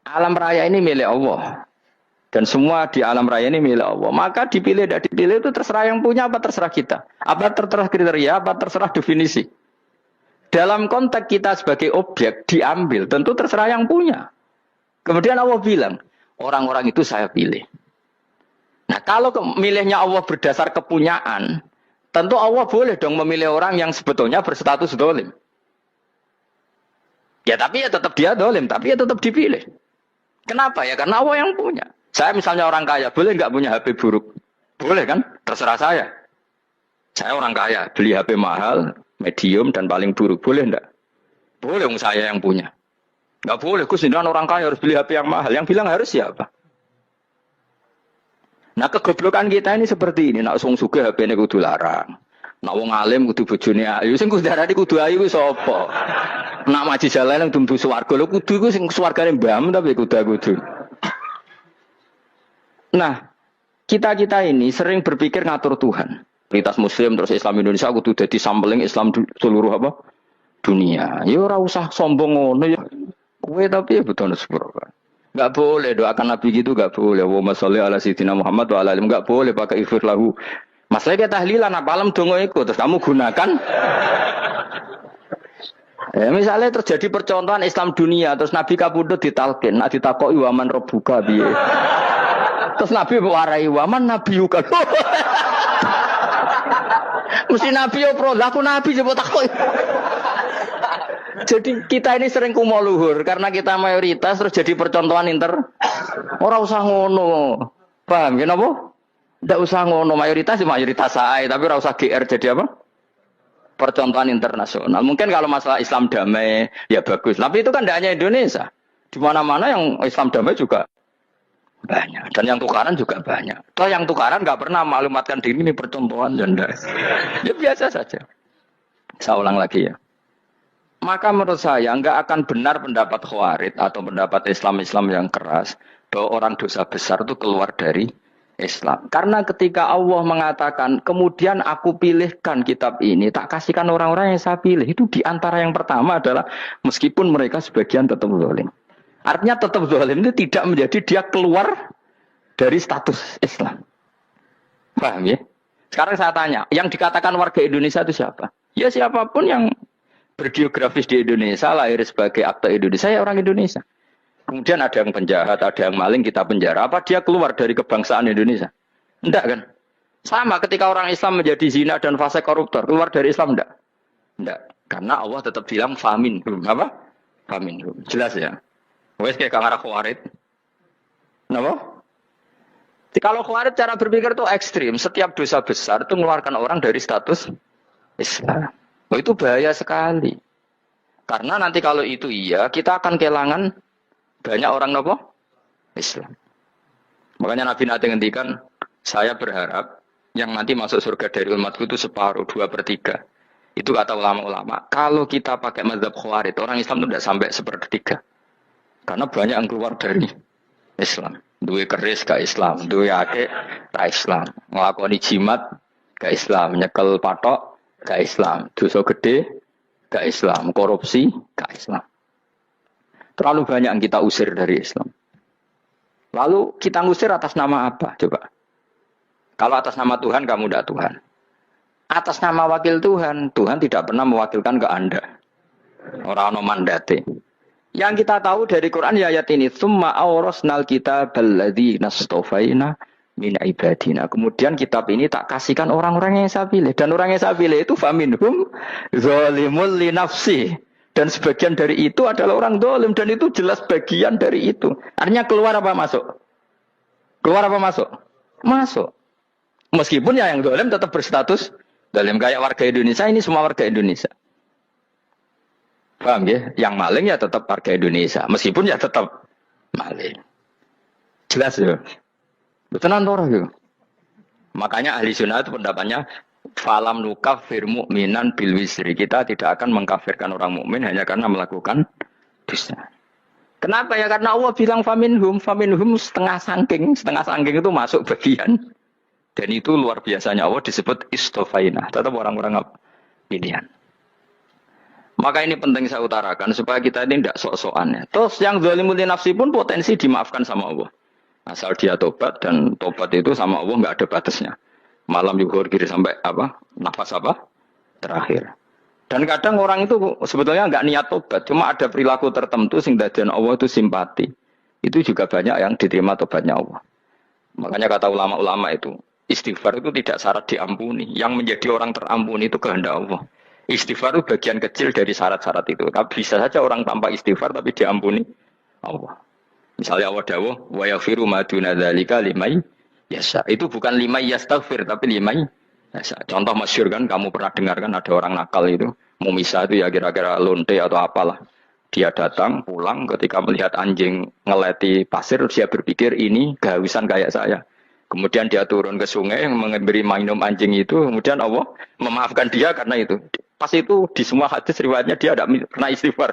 Alam raya ini milik Allah. Dan semua di alam raya ini milik Allah. Maka dipilih dan dipilih itu terserah yang punya apa terserah kita. Apa terserah kriteria, apa terserah definisi. Dalam konteks kita sebagai objek diambil, tentu terserah yang punya. Kemudian Allah bilang, orang-orang itu saya pilih. Nah kalau milihnya Allah berdasar kepunyaan, tentu Allah boleh dong memilih orang yang sebetulnya berstatus dolim. Ya tapi ya tetap dia dolim, tapi ya tetap dipilih. Kenapa ya? Karena Allah yang punya. Saya misalnya orang kaya, boleh nggak punya HP buruk? Boleh kan? Terserah saya. Saya orang kaya, beli HP mahal, medium, dan paling buruk. Boleh enggak? Boleh, saya yang punya. Nggak boleh, Gus, dengan orang kaya harus beli HP yang mahal. Yang bilang harus siapa? Nah, kegoblokan kita ini seperti ini. Nak sung sugih HP ini kudu larang. Nak wong alim kudu bojone ayu. Sing kudu darani kudu ayu ku sapa? Nak maji jalan yang dumdu swarga. Lho kudu ku sing swargane mbam tapi kudu. Nah, kita ini sering berpikir ngatur Tuhan. Prioritas Muslim terus Islam Indonesia kudu dadi sampling Islam seluruh apa? Dunia. Ya ora usah sombong ngono ya. Kowe tapi ya betul sepuro. Enggak boleh doakan Nabi gitu, enggak boleh. Allahumma sholli ala sayyidina Muhammad wa ala alihi. Enggak boleh pakai ighfir lahu. Masalahnya kita tahlilan apa alam dongo iku terus kamu gunakan. Misalnya terjadi percontohan Islam dunia terus Nabi kapundhut ditalkin, nek ditakoki waman rabbuka piye. Terus Nabi warai waman nabiyuka. Mesti Nabi yo pro, lah aku Nabi coba takut. Jadi kita ini sering kumo luhur karena kita mayoritas terus jadi percontohan Ora usah ngono. Paham ya napa? Ndak usah ngono mayoritas saya, tapi ora usah GR jadi apa? Percontohan internasional. Mungkin kalau masalah Islam damai ya bagus. Tapi itu kan tidak hanya Indonesia. Di mana-mana yang Islam damai juga banyak. Dan yang tukaran juga banyak. Toh yang tukaran nggak pernah maklumatkan diri ini percontohan janda. Ya biasa saja. Saya ulang lagi ya. Maka menurut saya nggak akan benar pendapat Khawarij atau pendapat Islam yang keras bahwa orang dosa besar itu keluar dari Islam. Karena ketika Allah mengatakan kemudian aku pilihkan kitab ini tak kasihkan orang-orang yang saya pilih, itu diantara yang pertama adalah meskipun mereka sebagian tetap zalim. Artinya tetap zalim itu tidak menjadi dia keluar dari status Islam. Paham ya? Sekarang saya tanya, yang dikatakan warga Indonesia itu siapa? Ya siapapun yang bergeografis di Indonesia, lahir sebagai akta Indonesia, ya orang Indonesia. Kemudian ada yang penjahat, ada yang maling, kita penjara. Apa dia keluar dari kebangsaan Indonesia? Enggak kan? Sama ketika orang Islam menjadi zina dan fase koruptor, keluar dari Islam enggak? Enggak. Karena Allah tetap bilang famin. Apa? Famin. Jelas ya? Wes kayak arah Khawarij. Kenapa? Kalau Khawarij cara berpikir itu ekstrim. Setiap dosa besar itu mengeluarkan orang dari status Islam. Oh, itu bahaya sekali. Karena nanti kalau itu iya, kita akan kehilangan banyak orang nopo Islam. Makanya Nabi nanti ngendikan, saya berharap yang nanti masuk surga dari umatku itu separuh, 2/3. Itu kata ulama-ulama. Kalau kita pakai mazhab Khawarij, orang Islam itu tidak sampai 1/3. Karena banyak yang keluar dari Islam. Duwe keris ke Islam, duwe akeh ke Islam, nglakoni jimat ke Islam, nyekel patok ke Islam, dosa gede ke Islam, korupsi ke Islam. Terlalu banyak yang kita usir dari Islam. Lalu kita ngusir atas nama apa? Coba. Kalau atas nama Tuhan, kamu tidak Tuhan. Atas nama wakil Tuhan, Tuhan tidak pernah mewakilkan ke Anda. Orang-orang mandate. Yang kita tahu dari Quran ya ayat ini, tsumma awrasnal kitabal ladzina astafaina min ibadina. Kemudian kitab ini tak kasihkan orang-orang yang saya pilih, dan orang yang saya pilih itu faminhum zalimul li nafsi. Dan sebagian dari itu adalah orang zalim, dan itu jelas bagian dari itu. Artinya keluar apa masuk? Keluar apa masuk? Masuk. Meskipun ya yang zalim tetap berstatus zalim, kayak warga Indonesia, ini semua warga Indonesia. Paham ya? Yang maling ya tetap warga Indonesia. Meskipun ya tetap maling. Jelas ya? Betulan orang ya? Makanya ahli sunnah itu pendapatnya falam nukafir mu'minan bil wisri. Kita tidak akan mengkafirkan orang mukmin hanya karena melakukan dosa. Kenapa ya? Karena Allah bilang faminhum setengah sangking itu masuk bagian. Dan itu luar biasanya Allah disebut istofaina. Tetap orang-orang pilihan. Maka ini penting saya utarakan supaya kita ini tidak sok-sokan ya. Terus yang zalimul nafsi pun potensi dimaafkan sama Allah. Asal dia tobat, dan tobat itu sama Allah nggak ada batasnya. Malam yuhur kiri sampai apa? Nafas apa? Terakhir. Dan kadang orang itu sebetulnya nggak niat tobat, cuma ada perilaku tertentu sehingga dadian Allah itu simpati. Itu juga banyak yang diterima tobatnya Allah. Makanya kata ulama-ulama itu, istighfar itu tidak syarat diampuni. Yang menjadi orang terampuni itu kehendak Allah. Istighfar itu bagian kecil dari syarat-syarat itu. Tapi bisa saja orang tanpa istighfar tapi diampuni Allah. Misalnya Allah dawuh, wa yaghfiru ma duna dzalika liman yasha. Itu bukan liman yastaghfir tapi liman yasha. Contoh masyhur kan, kamu pernah dengar kan ada orang nakal itu, mau misah itu ya kira-kira lonte atau apalah. Dia datang pulang ketika melihat anjing ngeleti pasir, dia berpikir ini kehausan kayak saya. Kemudian dia turun ke sungai memberi minum anjing itu, kemudian Allah memaafkan dia karena itu. Pas itu di semua hadis riwayatnya dia tidak pernah istighfar.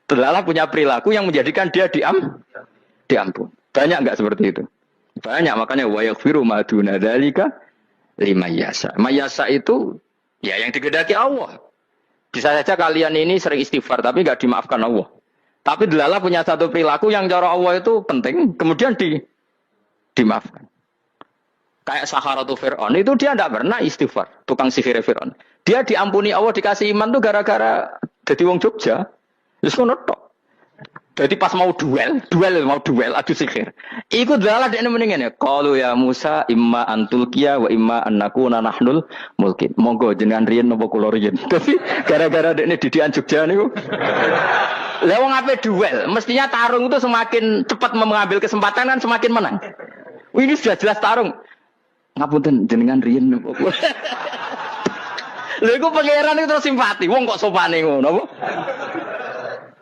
Terlalu punya perilaku yang menjadikan dia diampun. Banyak enggak seperti itu? Banyak, makanya wa yaghfiru ma duna dzalika liman yasha. Mayasa itu ya yang digedaki Allah. Bisa saja kalian ini sering istighfar tapi enggak dimaafkan Allah. Tapi delala punya satu perilaku yang cara Allah itu penting, kemudian dimaafkan. Kayak Saharatu Fir'aun, itu dia tidak pernah istighfar, tukang sihir Fir'aun. Dia diampuni Allah, dikasih iman tuh gara-gara jadi wong Jogja. Terus ngono tok. Jadi pas mau duel adu sihir. Iku dalah dekne mendingan ya. Qalu ya Musa imma antulqiya wa imma annakuna nahnul mulkin. Monggo jenengan riyen napa kula riyen. Tapi gara-gara dekne didikan Jogja niku. Lah wong ape duel, mestinya tarung itu semakin cepat mengambil kesempatan kan semakin menang. Ini sudah jelas tarung. Ngapunten jenengan riyen. Lha iku pangeran itu terus simpati. Wong kok sopane ngono apa?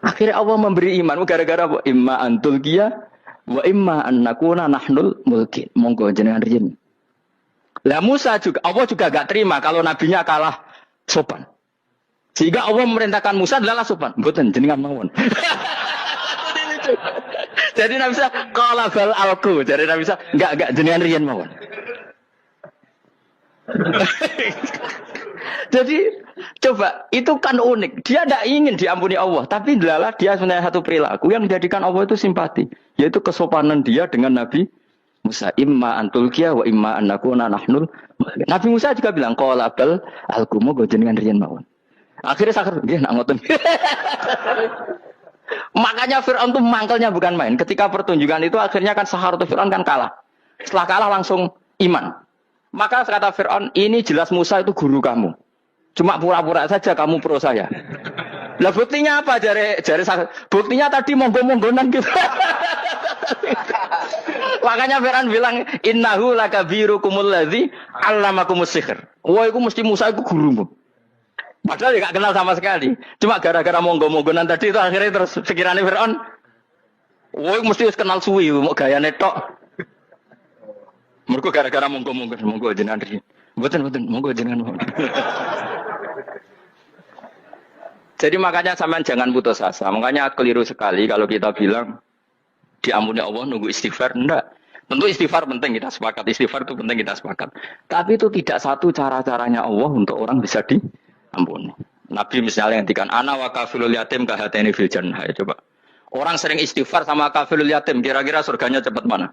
Akhirnya Allah memberi iman gara-gara apa? Imma antul kia wa imma annakuna nahnul mulkin. Monggo jenengan riyen. Lah Musa juga Allah juga gak terima kalau nabinya kalah sopan. Sehingga Allah memerintahkan Musa adalah sopan. Mboten jenengan mawon. Jadi Nabi Musa qala bal alqu. Jadi Nabi Musa enggak jenengan riyen mawon. Jadi coba itu kan unik. Dia tidak ingin diampuni Allah, tapi adalah dia sebenarnya satu perilaku yang menjadikan Allah itu simpati, yaitu kesopanan dia dengan Nabi Musa. Imma antulqiya wa imma annakuna nahnul. Nabi Musa juga bilang qala bal alqumu go jenengan riyen mawon. Akhirnya sakar nggih nak ngoten. Makanya Fir'aun itu mangkelnya bukan main. Ketika pertunjukan itu akhirnya kan Saharatu Fir'aun kan kalah. Setelah kalah langsung iman. Maka kata Fir'aun, ini jelas Musa itu guru kamu. Cuma pura-pura saja kamu pro saya. Lah buktinya apa? Jare buktinya tadi monggo-monggonan gitu. Makanya Fir'aun bilang, innahu lakabirukumul ladzi 'allamakumus sihr. Wah, itu mesti Musa itu gurumu. Padahal dia gak kenal sama sekali. Cuma gara-gara monggo-monggonan tadi itu akhirnya terus pikirannya Fir'aun, wah, mesti kenal suwi, mau gayane tok. Mergo gara-gara monggo jenengan riyen. Mboten monggo jenengan. Jadi makanya sampean jangan putus asa. Makanya keliru sekali kalau kita bilang diampuni Allah nunggu istighfar. Enggak. Tentu istighfar penting, kita sepakat. Istighfar itu penting, kita sepakat. Tapi itu tidak satu cara-caranya Allah untuk orang bisa diampuni. Nabi misalnya ngendikan ana wa kafilul yatim kahateni fil jannah. Coba. Orang sering istighfar sama kafilul yatim, kira-kira surganya cepat mana?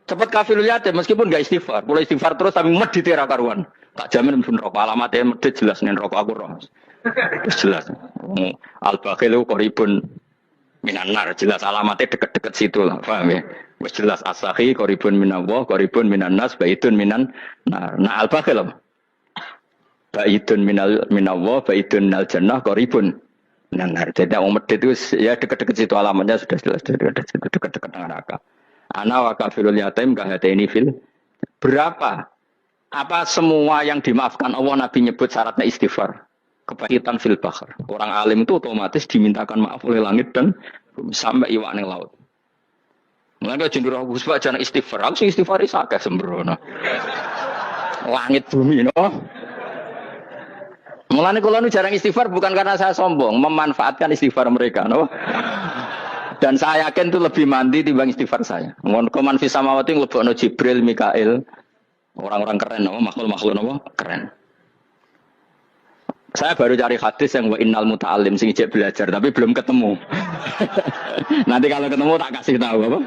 Cepat kafirul yatim meskipun enggak istighfar. Kalau istighfar terus tapi medit ra karuan. Tak jamin pun rokok alamatnya medit jelas nen rokok aku roh. Jelas. Al-Bakhil qaribun minan nar, jelas alamatnya dekat-dekat situ lah, paham ya? Wis jelas as-sakhi qaribun minallah, qaribun minan nas, baitun minan nar. Nah al-Bakhil apa? Baitun minallah, baitun minal jannah, qaribun minan nar. Jadi wong medit itu ya dekat-dekat situ alamatnya sudah jelas dekat-dekat neraka. Ana wa kafirul yatim kahateni fil. Berapa? Apa semua yang dimaafkan Allah Nabi nyebut syaratnya istighfar. Kebahitan fil bahr. Orang alim itu otomatis dimintakan maaf oleh langit dan sampai iwak ning laut. Mulane jendur aku sebab jangan istighfar. Aku sing istighfar is akeh sembrono. Langit bumi no. Mulane kula nu jarang istighfar bukan karena saya sombong, memanfaatkan istighfar mereka no. Dan saya yakin itu lebih mandi timbang istighfar saya. Ngon koman fi samawati nglebokno Jibril, Mikail. Orang-orang keren no, makhluk-makhluk no, keren. Saya baru cari hadis yang wa innal muta'allim sing ijek belajar tapi belum ketemu. Nanti kalau ketemu tak kasih tahu apa?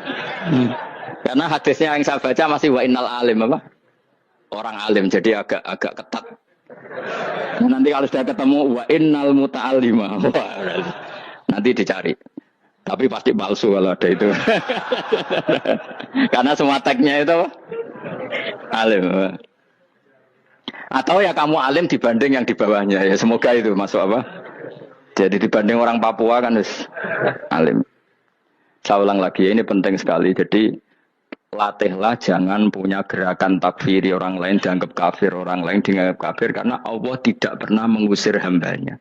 Karena hadisnya yang saya baca masih wa innal alim apa? Orang alim jadi agak ketat. Nanti kalau sudah ketemu wa innal muta'allima. Nanti dicari. Tapi pasti palsu kalau ada itu. Karena semua tagnya itu apa? Alim. Atau ya kamu alim dibanding yang di bawahnya. Ya semoga itu masuk apa? Jadi dibanding orang Papua kan harus alim. Saya ulang lagi ya, ini penting sekali. Jadi latihlah jangan punya gerakan takfiri orang lain, dianggap kafir orang lain, dianggap kafir. Karena Allah tidak pernah mengusir hambanya.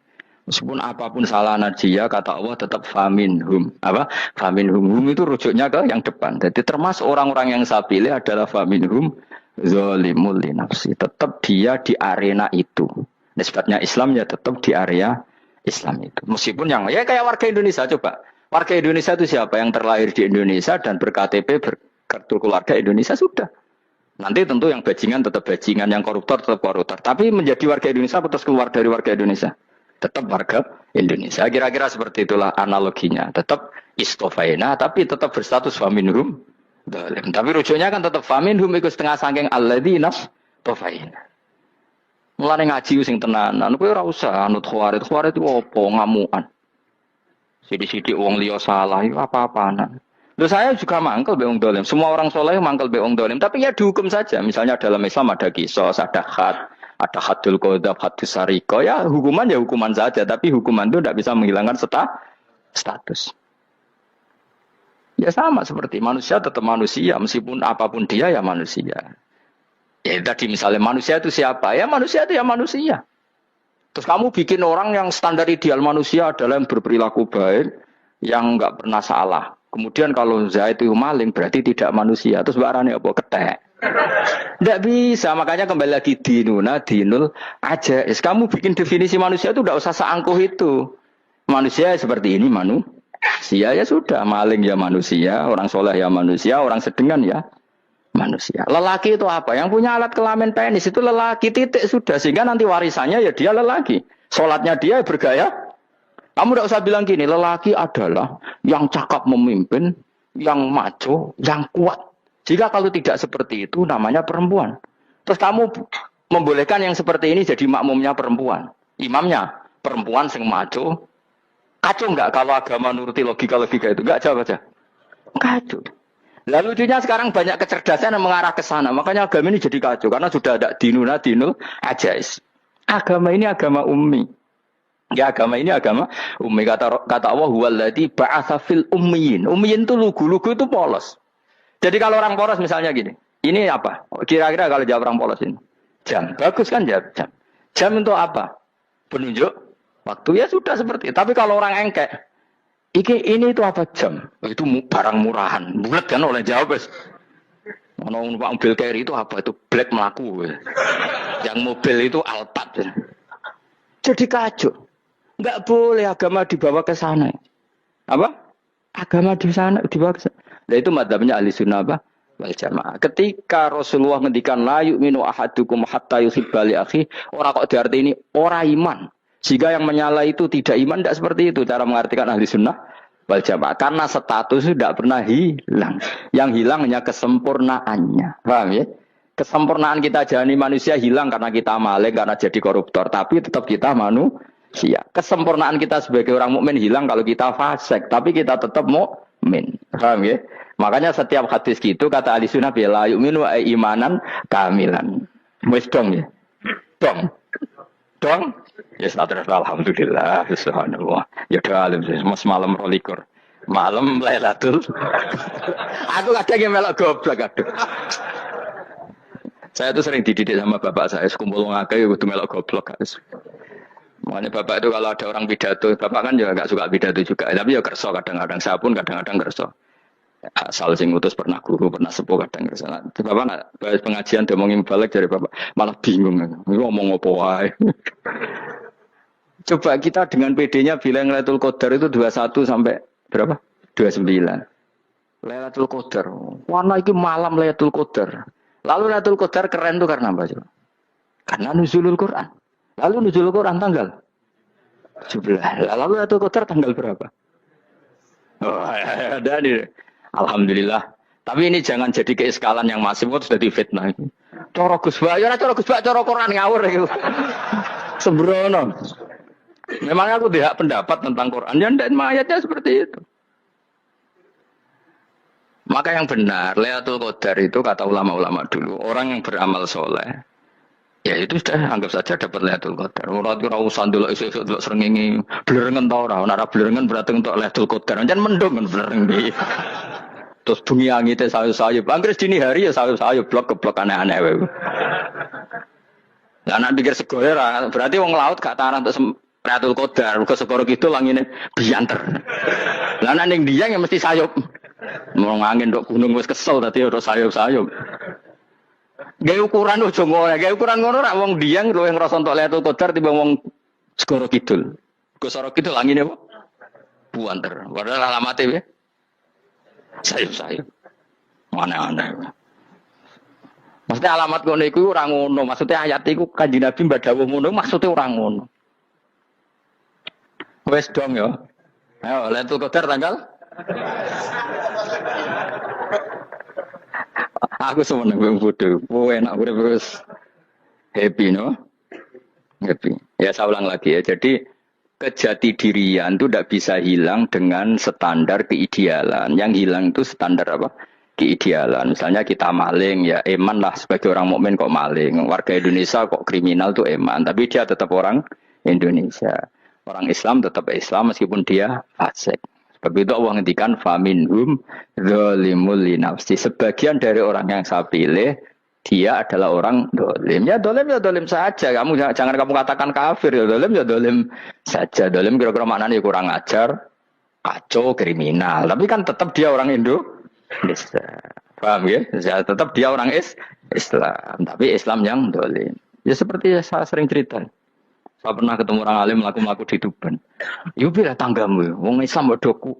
Meskipun apapun salah najiyah, kata Allah tetap faminhum. Apa? Faminhum. Hum itu rujuknya ke yang depan. Jadi termasuk orang-orang yang saya pilih adalah faminhum zalimul li nafsi. Tetap dia di arena itu. Nisbatnya Islam ya tetap di area Islam itu. Meskipun yang ya kayak warga Indonesia coba. Warga Indonesia itu siapa? Yang terlahir di Indonesia dan berKTP berkartu keluarga Indonesia sudah. Nanti tentu yang bajingan tetap bajingan, yang koruptor tetap koruptor. Tapi menjadi warga Indonesia terus keluar dari warga Indonesia. Tetap warga Indonesia. Kira-kira seperti itulah analoginya. Tetap istofaina, tapi tetap berstatus faminhum zalim. Tapi rujuknya kan tetap faminhum ikut setengah sangking alladzina tofaina. Mulane ngaji sing tenanan, kowe ora usah anut khawarit. Khawarit itu apa? Ngamukan. Sidi-sidi wong liya salah itu apa-apaan. Loh saya juga mangkel be wong dolim. Semua orang soleh mangkel be wong dolim. Tapi ya dihukum saja. Misalnya dalam Islam ada kisos, ada had. Ada hadul qadhaf, hadus sariko, ya hukuman saja, tapi hukuman itu tidak bisa menghilangkan status. Ya sama seperti manusia tetap manusia, meskipun apapun dia ya manusia. Ya tadi misalnya manusia itu siapa? Ya manusia itu ya manusia. Terus kamu bikin orang yang standar ideal manusia adalah yang berperilaku baik, yang enggak pernah salah. Kemudian kalau Zaid itu maling berarti tidak manusia. Terus barangnya apa? Ketek. Tidak bisa, makanya kembali lagi dinul aja. Kamu bikin definisi manusia itu tidak usah seangkuh itu. Manusia seperti ini manusia ya sudah, maling ya manusia, orang soleh ya manusia, orang sedengan ya manusia. Lelaki itu apa? Yang punya alat kelamin penis itu lelaki titik sudah, sehingga nanti warisannya ya dia lelaki. Sholatnya dia bergaya. Kamu tidak usah bilang gini, lelaki adalah yang cakap memimpin, yang maco, yang kuat. Jika kalau tidak seperti itu namanya perempuan. Terus kamu membolehkan yang seperti ini jadi makmumnya perempuan. Imamnya perempuan sing maco. Kacau enggak kalau agama nuruti logika-logika itu? Enggak jawab aja. Kacau. Lalu lucunya sekarang banyak kecerdasan yang mengarah ke sana. Makanya agama ini jadi kacau. Karena sudah ada dinul ajais. Agama ini agama ummi. Ya agama ini agama ummi. Kata Allah huwallazi ba'atsa fil ummiyin. Ummiyin itu lugu-lugu itu polos. Jadi kalau orang polos misalnya gini, ini apa? Kira-kira kalau jawab orang polos ini, jam. Bagus kan jawab jam. Jam untuk apa? Penunjuk waktu ya sudah seperti itu. Tapi kalau orang engkek, ini itu apa jam? Itu barang murahan. Bulat kan oleh jawab. Mana mobil carry itu apa? Itu black melaku. Yang mobil itu Alphard. Jadi kacau. Enggak boleh agama dibawa ke sana. Apa? Agama di sana dibawa ke sana. Nah itu madzhabnya ahli sunnah wal jamaah. Ketika Rasulullah ngendikan la yu'minu ahadukum hatta yuhibba li akhi, ora kok diarti ini ora iman. Sehingga yang menyala itu tidak iman, tidak seperti itu cara mengartikan ahli sunnah wal jamaah. Karena status itu tidak pernah hilang. Yang hilang hanya kesempurnaannya. Paham ya? Kesempurnaan kita jalani manusia hilang karena kita maling, karena jadi koruptor. Tapi tetap kita manusia. Kesempurnaan kita sebagai orang mukmin hilang kalau kita fasik. Tapi kita tetap mukmin. Paham ya? Makanya setiap hadis gitu kata ahli sunnah la yu'minu imanan kamilan. Wis dong ya. Dong. Ya alhamdulillah subhanallah. Ya dalam mas malam 12. Malam Lailatul. Aku kadang yang melok goblok aduh. Saya tuh sering dididik sama bapak saya, sekumpul ngake kudu melok goblok guys. Makanya bapak itu kalau ada orang pidato, bapak kan juga enggak suka pidato juga, tapi ya kerso kadang-kadang, saya pun kadang-kadang kerso. Asal sing utus pernah guru, pernah sepuh kadang kerso. Bapak nak bahas pengajian ngomongin balik dari bapak, malah bingung. Ngomong apa wae. Coba kita dengan PD-nya bilang Lailatul Qadar itu 21 sampai berapa? 29. Lailatul Qadar. Warna itu malam Lailatul Qadar. Lalu Lailatul Qadar keren tuh karena apa coba? Karena nuzulul Quran. Lalu nuzul Quran tanggal 17. Lalu Lailatul Qadar tanggal berapa? Oh, ada nih. Alhamdulillah. Tapi ini jangan jadi keiskalan yang masif, itu sudah difitnah. Coro Gus Bak, ya coro Gus Bak, coro Quran ngawur itu. Sembrono. Memang aku tidak pendapat tentang Quran, ya dan ayatnya seperti itu. Maka yang benar, Lailatul Qadar itu kata ulama-ulama dulu, orang yang beramal soleh, ya itu sudah anggap saja dapat Lailatul Qadar. Orang itu rawusan dulu isu-isu dulu serengingi, belerengan tau orang, nara belerengan berarti untuk Lailatul Qadar. Jangan mendung kan belereng. Terus bunyi angitnya sayup-sayup. Anggris dini hari ya sayup-sayup, blok ke blok aneh-aneh. Nah, anak pikir segoyer, berarti wong laut gak taran untuk Lailatul Qadar. Ke segoro gitu langitnya bianter. Lah anak yang dia yang mesti sayup. Mau ngangin dok gunung wis kesel tadi udah sayup-sayup. Gaya ukuran ojo ngono, gaya ukuran ngono rak wong diang luwih ngrasa entuk Lailatul Qadar timbang wong segoro kidul. Go segoro kidul angine apa? Buanter. Padahal alamate piye? Sayup-sayup. Aneh-aneh. Maksudnya alamat ngono iku ora ngono, maksudnya ayat iku Kanjeng Nabi mbak dawuh ngono, maksudnya ora ngono. Wes dong ya. Ayo Lailatul Qadar tanggal aku seneng wong bodoh. Enak urip wis happy no. Happy. Ya saya ulang lagi ya. Jadi kejati dirian itu tidak bisa hilang dengan standar keidealan. Yang hilang itu standar apa? Keidealan. Misalnya kita maling, ya eman lah sebagai orang mukmin kok maling. Warga Indonesia kok kriminal tuh eman. Tapi dia tetap orang Indonesia. Orang Islam tetap Islam meskipun dia fasik. Sebab itu Allah ngendikan faminhum zalimul linafsi. Sebagian dari orang yang saya pilih dia adalah orang dolim. Ya dolim saja. Jangan kamu katakan kafir ya dolim saja. Dolim kira-kira maknanya kurang ajar, kacau, kriminal. Tapi kan tetap dia orang Indonesia. Paham ya? Tetap dia orang Islam. Tapi Islam yang dolim. Ya seperti saya sering cerita. Saya pernah ketemu orang alim melaku di Tuban. Yo bila tanggamu, wong Islam kok doku.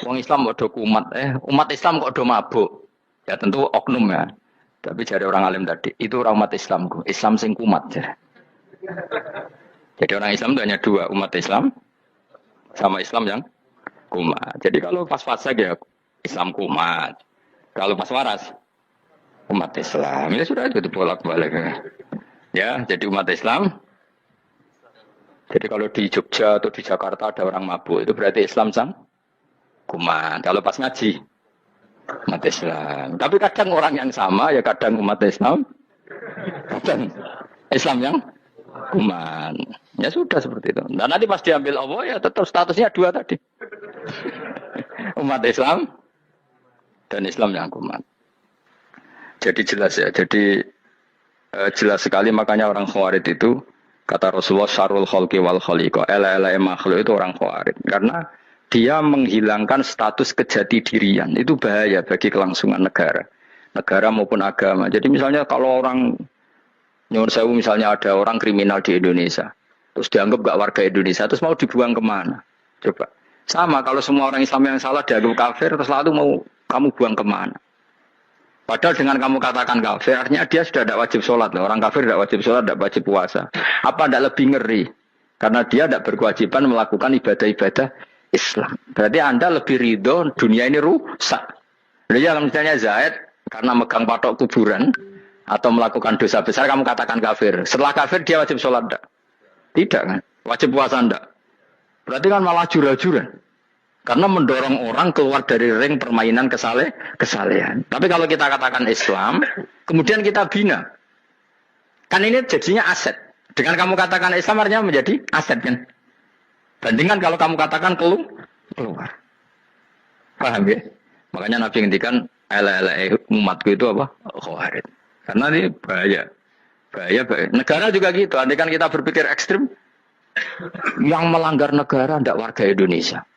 Wong Islam kok doku umat Islam kok do mabuk. Ya tentu oknum ya. Tapi dari orang alim tadi, itu orang umat Islamku. Islam sing kumat. Jadi orang Islam itu hanya dua, umat Islam sama Islam yang kumat. Jadi kalau pas fase ya Islam kumat. Kalau pas waras umat Islam. Ya sudah itu bolak-balik. Ya, jadi umat Islam. Jadi kalau di Jogja atau di Jakarta ada orang mabuk, itu berarti Islam sang kumat. Kalau pas ngaji umat Islam. Tapi kadang orang yang sama ya kadang umat Islam, kadang Islam yang kuman. Ya sudah seperti itu. Dan nanti pas diambil Allah ya tetap statusnya dua tadi. Umat Islam dan Islam yang kuman. Jadi jelas ya. Jadi jelas sekali makanya orang Khawarij itu kata Rasulullah syarrul khalqi wal khaliqa. Ela makhluk itu orang Khawarij. Karena dia menghilangkan status kejati dirian. Itu bahaya bagi kelangsungan negara. Negara maupun agama. Jadi misalnya kalau orang, nyuwun sewu misalnya ada orang kriminal di Indonesia. Terus dianggap gak warga Indonesia. Terus mau dibuang kemana? Coba. Sama kalau semua orang Islam yang salah dianggap kafir. Terus lalu mau kamu buang kemana? Padahal dengan kamu katakan kafir. Artinya dia sudah tidak wajib sholat. Orang kafir tidak wajib sholat, tidak wajib puasa. Apa tidak lebih ngeri? Karena dia tidak berkewajiban melakukan ibadah-ibadah Islam. Berarti Anda lebih ridho dunia ini rusak. Jadi kalau misalnya Zaid karena megang patok kuburan atau melakukan dosa besar kamu katakan kafir. Setelah kafir dia wajib sholat enggak? Tidak kan? Wajib puasa enggak? Berarti kan malah jura-jura. Karena mendorong orang keluar dari ring permainan kesalehan. Tapi kalau kita katakan Islam, kemudian kita bina. Kan ini jadinya aset. Dengan kamu katakan Islam artinya menjadi aset kan? Bandingkan kalau kamu katakan keluar. Paham ya? Makanya Nabi ngendikan umatku itu apa? Khawarij. Karena ini bahaya. Bahaya. Negara juga gitu. Andai kan kita berpikir ekstrim, yang melanggar negara tidak warga Indonesia.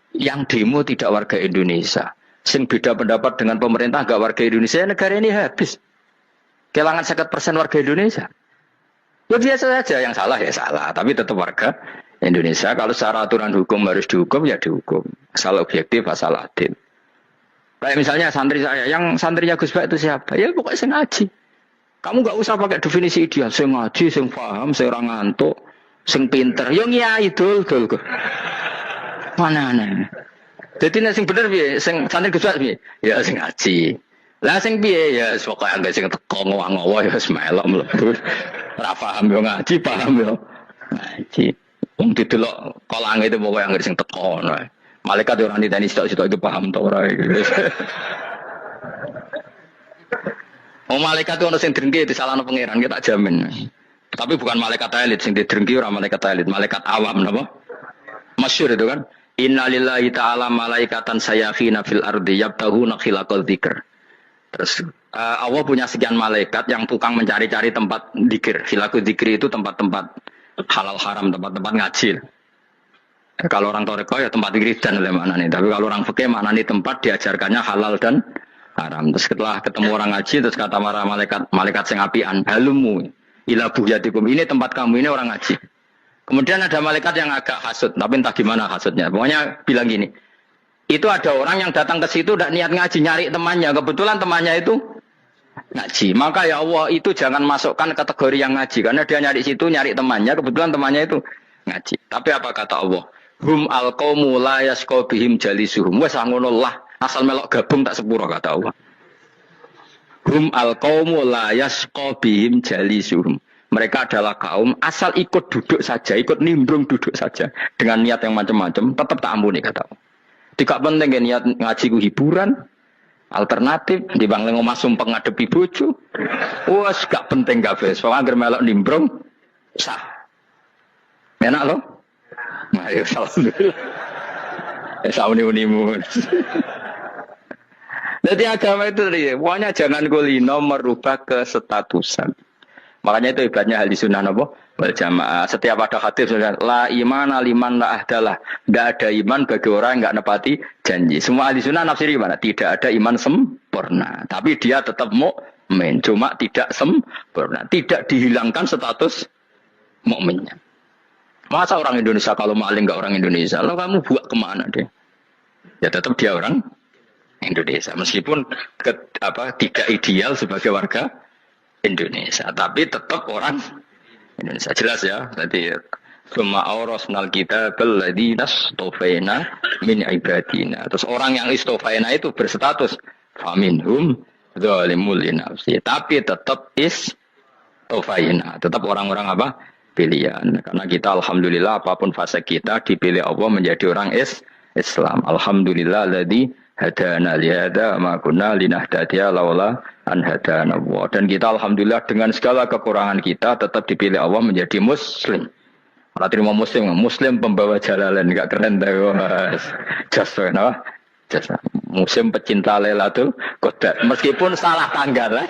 Yang demo tidak warga Indonesia. Sing beda pendapat dengan pemerintah enggak warga Indonesia, negara ini habis. Kehilangan 50% warga Indonesia. Ya biasa saja, yang salah ya salah, tapi tetap warga Indonesia. Kalau secara aturan hukum harus dihukum ya dihukum. Asal objektif, asal adil. Kayak misalnya santri saya, yang santrinya Gus Bak itu siapa? Ya pokoknya saya ngaji. Kamu nggak usah pakai definisi ideal, sing ngaji, sing paham, sing ora ngantuk, sing pinter. Yo ngiyai dul. Mana aneh. Jadi nek sing bener piye? Sing santri gesat piye? Ya sing ngaji. Lah sing piye ya pokoke anggere sing teko ngowo ya wis melok mlebu. Ora paham yo ngaji, paham yo ngaji. Wong didelok kolange itu pokoke anggere sing teko ngono. Malaikat yo ora niteni sitok-sitok itu paham to ora. Oh malaikat itu ono sing drengki disalahno pangeran kita jamin. Tapi bukan malaikat elit sing didrengki ora malaikat elit, malaikat awam napa? Masyhur itu kan. Innalillahi ta'ala malaikatan sayakhina fil ardi yabtahuna khilaqal dzikr. Terus Allah punya sekian malaikat yang tukang mencari-cari tempat dzikir. Khilaqul dzikri itu tempat-tempat halal haram, tempat-tempat ngaji. Kalau orang toreko ya tempat wiridan oleh maknanya. Tapi kalau orang fikih maknanya tempat diajarkannya halal dan haram. Terus setelah ketemu orang ngaji, terus kata para malaikat sing apian, halumu ila buhyatikum. Ini tempat kamu, ini orang ngaji. Kemudian ada malaikat yang agak hasud, tapi entah gimana hasudnya. Pokoknya bilang gini, itu ada orang yang datang ke situ tidak niat ngaji, nyari temannya. Kebetulan temannya itu ngaji. Maka ya Allah itu jangan masukkan kategori yang ngaji, karena dia nyari situ, nyari temannya. Kebetulan temannya itu ngaji. Tapi apa kata Allah? Hum al-qawmu la yasqa bihim jalisuhum. Wes ngono lah. Asal melok gabung tak sepuro kata Allah. Hum al-qawmu la yasqa bihim jalisuhum. Mereka adalah kaum asal ikut duduk saja, ikut nimbrung duduk saja dengan niat yang macam-macam, tetap tak ampuni kata Allah. Tidak penting ya niat ngaji ku hiburan, alternatif di bang lengo masum pengadepi bojo. Wes gak penting kabeh. Soale anggere melok nimbrung sah. Enak loh. Nah, ya alhamdulillah. Sauni-unimu. Jadi agama itu tadi, pokoknya jangan golino merubah kestatusan. Makanya itu ibaratnya ahli sunnah napa wal jamaah. Setiap ada hadis la iman liman la ahdalah. Enggak ada iman bagi orang yang enggak nepati janji. Semua ahli sunnah nafsiri gimana? Tidak ada iman sempurna, tapi dia tetap mukmin, cuma tidak sempurna. Tidak dihilangkan status mukminnya. Masa orang Indonesia kalau maling enggak orang Indonesia? Lalu kamu buat kemana dia? Ya tetap dia orang Indonesia meskipun tidak ideal sebagai warga Indonesia, tapi tetap orang Indonesia, jelas ya. Jadi semua orosnal kita beladinas tofaina min ibadina. Terus orang yang istofaina itu berstatus faminhum zalimul nafsi, tapi tetap istofaina, tetap orang-orang apa? Pilihan. Karena kita alhamdulillah apapun fase kita dipilih Allah menjadi orang Islam. Alhamdulillah ladzi hadana lihada ma kunna linahtadiya laula an hadana Allah. Dan kita alhamdulillah dengan segala kekurangan kita tetap dipilih Allah menjadi muslim. Ora terima muslim pembawa jalalan, enggak keren dah. Just no. Just muslim pecinta Lailatul Qadar. Meskipun salah tanggal.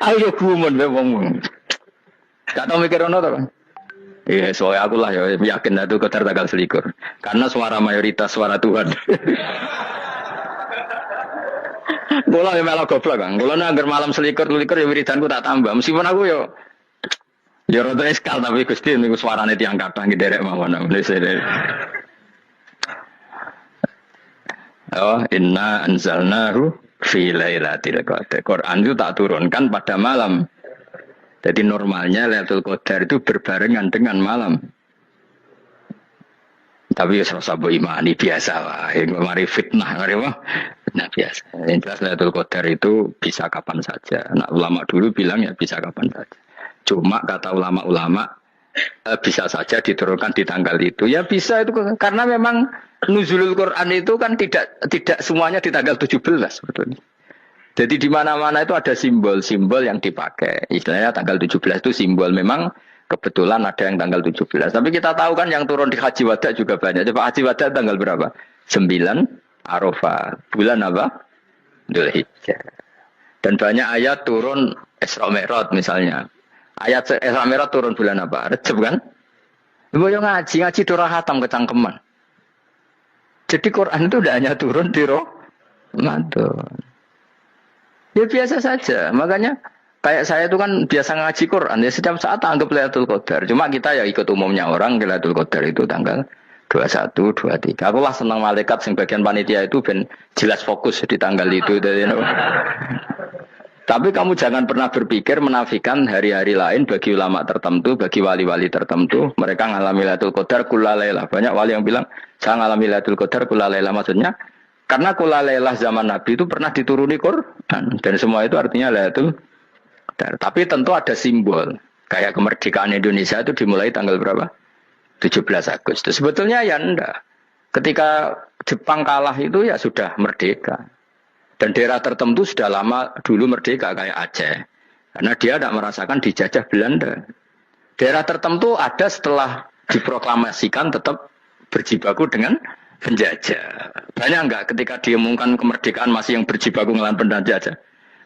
Ayo gumun be wong. Gak tau mikir ono to, Bang. Iya, soalnya aku lah ya yakin itu Qadar tanggal 21. Karena suara mayoritas suara Tuhan. Bola ya malah goblok kan. Bola anggar malam 21 ya wiridanku tak tambah. Meskipun aku ya rada eskal tapi Gusti niku suarane tiyang kathah nderek mawon. Oh, inna anzalnahu fi lailatul qadar. Quran itu tak turunkan pada malam. Jadi normalnya Lailatul Qadar itu berbarengan dengan malam. Tapi ya serasa imani biasa lah. Mari fitnah, mari apa? Fitnah biasa. Yang jelas Lailatul Qadar itu bisa kapan saja. Nah, ulama dulu bilang ya bisa kapan saja. Cuma kata ulama-ulama bisa saja diturunkan di tanggal itu. Ya bisa itu karena memang nuzulul Quran itu kan tidak semuanya di tanggal 17 sebetulnya. Jadi di mana-mana itu ada simbol-simbol yang dipakai. Istilahnya tanggal 17 itu simbol memang kebetulan ada yang tanggal 17. Tapi kita tahu kan yang turun di Haji Wada juga banyak. Coba Haji Wada tanggal berapa? 9 Arafah. Bulan apa? Dzulhijjah. Dan banyak ayat turun Isra Mi'raj misalnya. Ayat Isra Mi'raj turun bulan apa? Rejab kan? Boyo ngaji dora hatam kecangkeman. Jadi Quran itu tidak hanya turun di Ramadan. Ya biasa saja, makanya kayak saya itu kan biasa ngaji Quran, ya setiap saat anggap Lailatul Qadar. Cuma kita ya ikut umumnya orang, Lailatul Qadar itu tanggal 21, 23. Aku lah senang malaikat yang bagian panitia itu ben jelas fokus di tanggal itu. Tapi kamu jangan pernah berpikir menafikan hari-hari lain bagi ulama tertentu, bagi wali-wali tertentu. Mereka ngalami Lailatul Qadar kulalailah. Banyak wali yang bilang, saya ngalami Lailatul Qadar kulalailah. Maksudnya, karena kulalailah zaman Nabi itu pernah dituruni Quran. Dan semua itu artinya Lailatul Qadar. Tapi tentu ada simbol. Kayak kemerdekaan Indonesia itu dimulai tanggal berapa? 17 Agustus. Sebetulnya ya enggak. Ketika Jepang kalah itu ya sudah merdeka. Dan daerah tertentu sudah lama dulu merdeka kayak Aceh. Karena dia tidak merasakan dijajah Belanda. Daerah tertentu ada setelah diproklamasikan tetap berjibaku dengan penjajah. Banyak enggak ketika diumumkan kemerdekaan masih yang berjibaku melawan penjajah?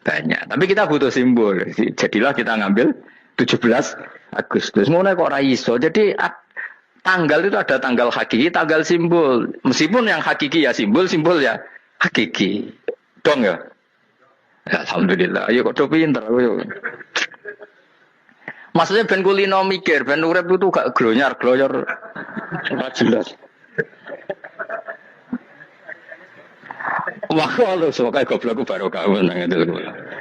Banyak. Tapi kita butuh simbol. Jadilah kita ngambil 17 Agustus. Mau kok raiso. Jadi tanggal itu ada tanggal hakiki, tanggal simbol. Meskipun yang hakiki ya simbol, simbol ya hakiki. Dong ya? Ya alhamdulillah. Ayo kok pinter. Ayo. Maksudnya ben kulino mikir, ben urip itu gak glonyar. Enggak jelas. Wah, kalau sokai goblok barokah nang itu.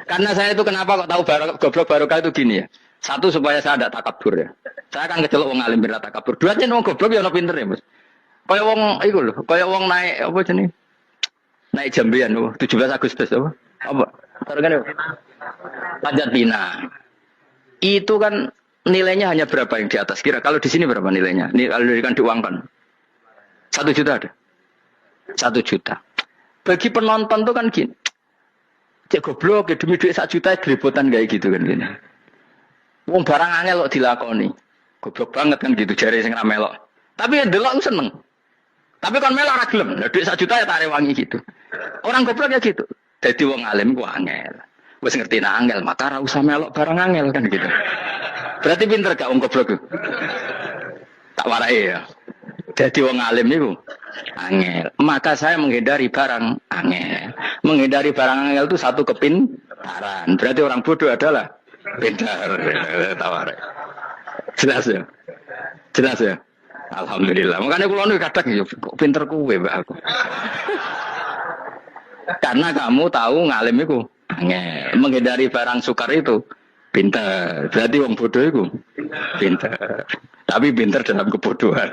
Karena saya itu kenapa kok tahu goblok barokah itu gini ya. Satu supaya saya tidak takabur ya. Saya akan kecelok wong alim bila takabur. Dua jeneng wong goblok ya ono pinter ya, Mas. Kaya wong iku lho, kaya wong naik apa jenenge? Naik Jambian loh, 17 Agustus apa? Apa? Targetnya Panjat Pinang. Itu kan nilainya hanya berapa yang di atas? Kira kalau di sini berapa nilainya? Kalau diberikan diuangkan 1 juta ada? 1 juta. Bagi penonton tuh kan gini. Cek goblok, demi duit 1 juta geributan kayak gitu kan gini. Wong barang angel kok dilakoni. Goblok banget kan gitu jare sing ra melok. Tapi ya delok seneng. Tapi kan melok ora gelem. Lah duit 1 juta ya tak rewangi gitu. Orang goblok ya gitu. Dadi wong alim ku angel. Wis ngerti nak angel, maka ora usah melok barang angel kan gitu. Berarti pinter gak wong goblok ku? Tak warai ya. Dadi wong alim niku angel. Maka saya menghindari barang angel. Menghindari barang angel itu satu kepintaran. Berarti orang bodoh adalah pintar. Tawarai. Jelas ya? Jelas ya? Alhamdulillah. Makanya kula nu kadang ya pinter kuwe Mbak aku. Karena kamu tahu ngalim iku angel. Menghindari barang sukar itu pintar. Berarti wong bodoh iku pintar. Tapi pintar dalam kebodohan.